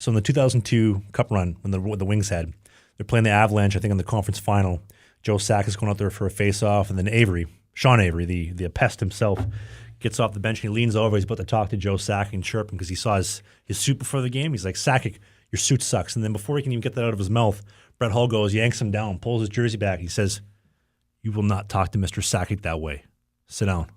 So in the 2002 Cup run, when the Wings had, they're playing the Avalanche, I think, in the conference final. Joe Sakic is going out there for a face-off, and then Sean Avery, the pest himself, gets off the bench and he leans over. He's about to talk to Joe Sakic and chirp him because he saw his suit before the game. He's like, Sakic, your suit sucks. And then before he can even get that out of his mouth, Brett Hull goes, yanks him down, pulls his jersey back. He says, you will not talk to Mr. Sakic that way. Sit down.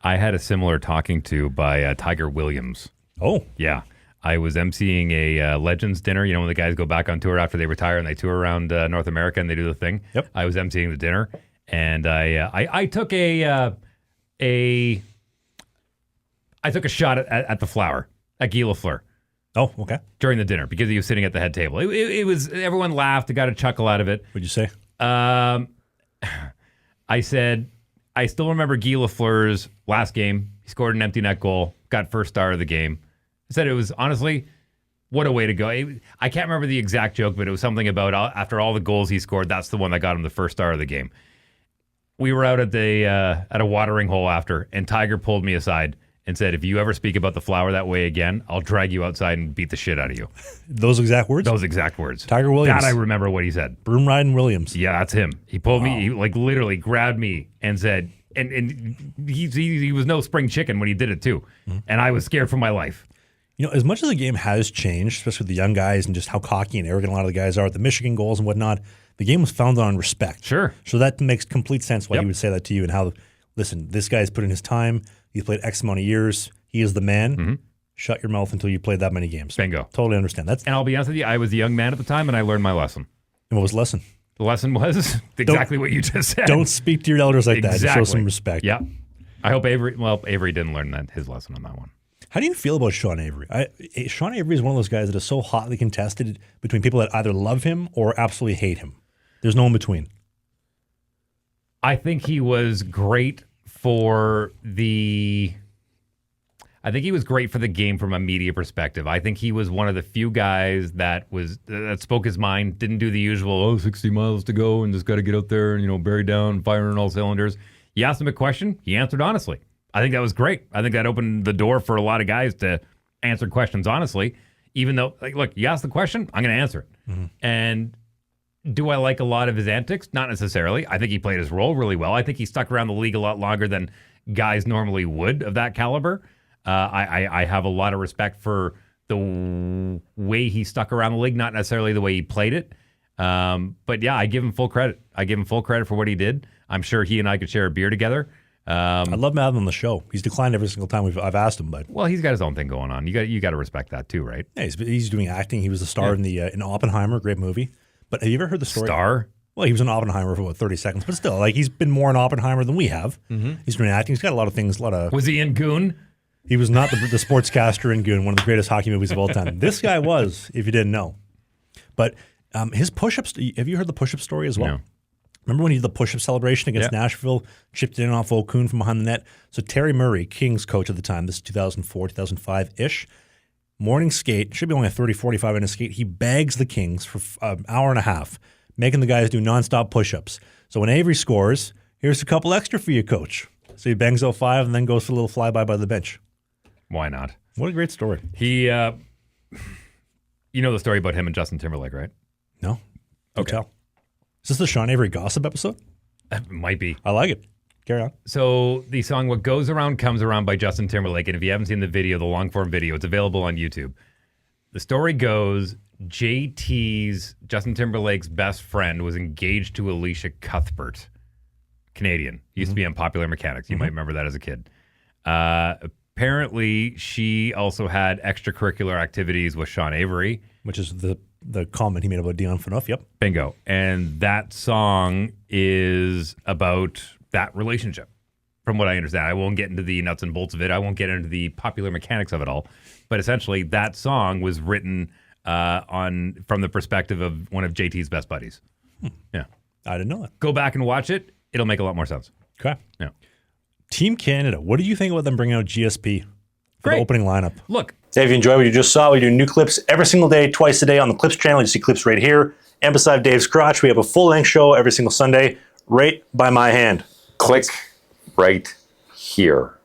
I had a similar talking to by Tiger Williams. Oh. Yeah. I was emceeing a Legends dinner. You know, when the guys go back on tour after they retire and they tour around North America and they do the thing. Yep. I was emceeing the dinner, and I took a shot at the flower, at Guy Lafleur. Oh, okay. During the dinner because he was sitting at the head table. It was, everyone laughed. Got a chuckle out of it. What'd you say? I said, I still remember Guy Lafleur's last game. He scored an empty net goal, got first star of the game. I said it was, honestly, what a way to go. I can't remember the exact joke, but it was something about after all the goals he scored, that's the one that got him the first star of the game. We were out at a watering hole after, and Tiger pulled me aside and said, if you ever speak about the flower that way again, I'll drag you outside and beat the shit out of you. Those exact words? Those exact words. Tiger Williams. That I remember what he said. Broom riding Williams. Yeah, that's him. He pulled me, he like literally grabbed me and said, and he was no spring chicken when he did it too. Mm-hmm. And I was scared for my life. You know, as much as the game has changed, especially with the young guys and just how cocky and arrogant a lot of the guys are at the Michigan goals and whatnot, the game was founded on respect. Sure. So that makes complete sense why he would say that to you and how, listen, this guy's put in his time. He's played X amount of years. He is the man. Mm-hmm. Shut your mouth until you played that many games. Bingo. Totally understand. And I'll be honest with you, I was a young man at the time and I learned my lesson. And what was the lesson? The lesson was exactly what you just said. Don't speak to your elders like that. Just show some respect. Yeah. I hope Avery didn't learn his lesson on that one. How do you feel about Sean Avery? Sean Avery is one of those guys that is so hotly contested between people that either love him or absolutely hate him. There's no in between. I think he was great for the game from a media perspective. I think he was one of the few guys that spoke his mind, didn't do the usual, 60 miles to go and just got to get out there and, bury down, fire on all cylinders. You asked him a question, he answered honestly. I think that was great. I think that opened the door for a lot of guys to answer questions honestly, even though, look, you asked the question, I'm going to answer it. Mm-hmm. And do I like a lot of his antics? Not necessarily. I think he played his role really well. I think he stuck around the league a lot longer than guys normally would of that caliber. I have a lot of respect for the way he stuck around the league, not necessarily the way he played it. But yeah, I give him full credit. I give him full credit for what he did. I'm sure he and I could share a beer together. I love having him on the show. He's declined every single time I've asked him, but well, he's got his own thing going on. You got to respect that too, right? Yeah, he's doing acting. He was a star in Oppenheimer, great movie. But have you ever heard the story? Star? Well, he was in Oppenheimer for about 30 seconds, but still, he's been more in Oppenheimer than we have. Mm-hmm. He's doing acting. He's got a lot of things. Was he in Goon? He was not the sportscaster in Goon, one of the greatest hockey movies of all time. This guy was, if you didn't know. But his push-ups. Have you heard the push-up story as well? No. Remember when he did the push-up celebration against Nashville, chipped it in off O'Kuhn from behind the net? So Terry Murray, Kings coach at the time, this is 2004, 2005-ish, morning skate, should be only a 30, 45-minute skate. He bags the Kings for an hour and a half, making the guys do nonstop push-ups. So when Avery scores, here's a couple extra for you, coach. So he bangs out 5 and then goes for a little flyby by the bench. Why not? What a great story. He, you know the story about him and Justin Timberlake, right? No. Don't tell. Is this the Sean Avery gossip episode? It might be. I like it. Carry on. So the song What Goes Around Comes Around by Justin Timberlake, and if you haven't seen the video, the long-form video, it's available on YouTube. The story goes, Justin Timberlake's best friend was engaged to Alicia Cuthbert, Canadian. Used to be on Popular Mechanics. You might remember that as a kid. Apparently, she also had extracurricular activities with Sean Avery. Which is the comment he made about Dion Phaneuf. Yep. Bingo. And that song is about that relationship, from what I understand. I won't get into the nuts and bolts of it. I won't get into the popular mechanics of it all. But essentially, that song was written from the perspective of one of JT's best buddies. Yeah. I didn't know that. Go back and watch it. It'll make a lot more sense. Okay. Yeah. Team Canada, what do you think about them bringing out GSP for the opening lineup? Look. Hey, if you enjoyed what you just saw, we do new clips every single day, twice a day on the Clips channel. You see clips right here. And beside Dave's crotch, we have a full-length show every single Sunday, right by my hand. Click right here.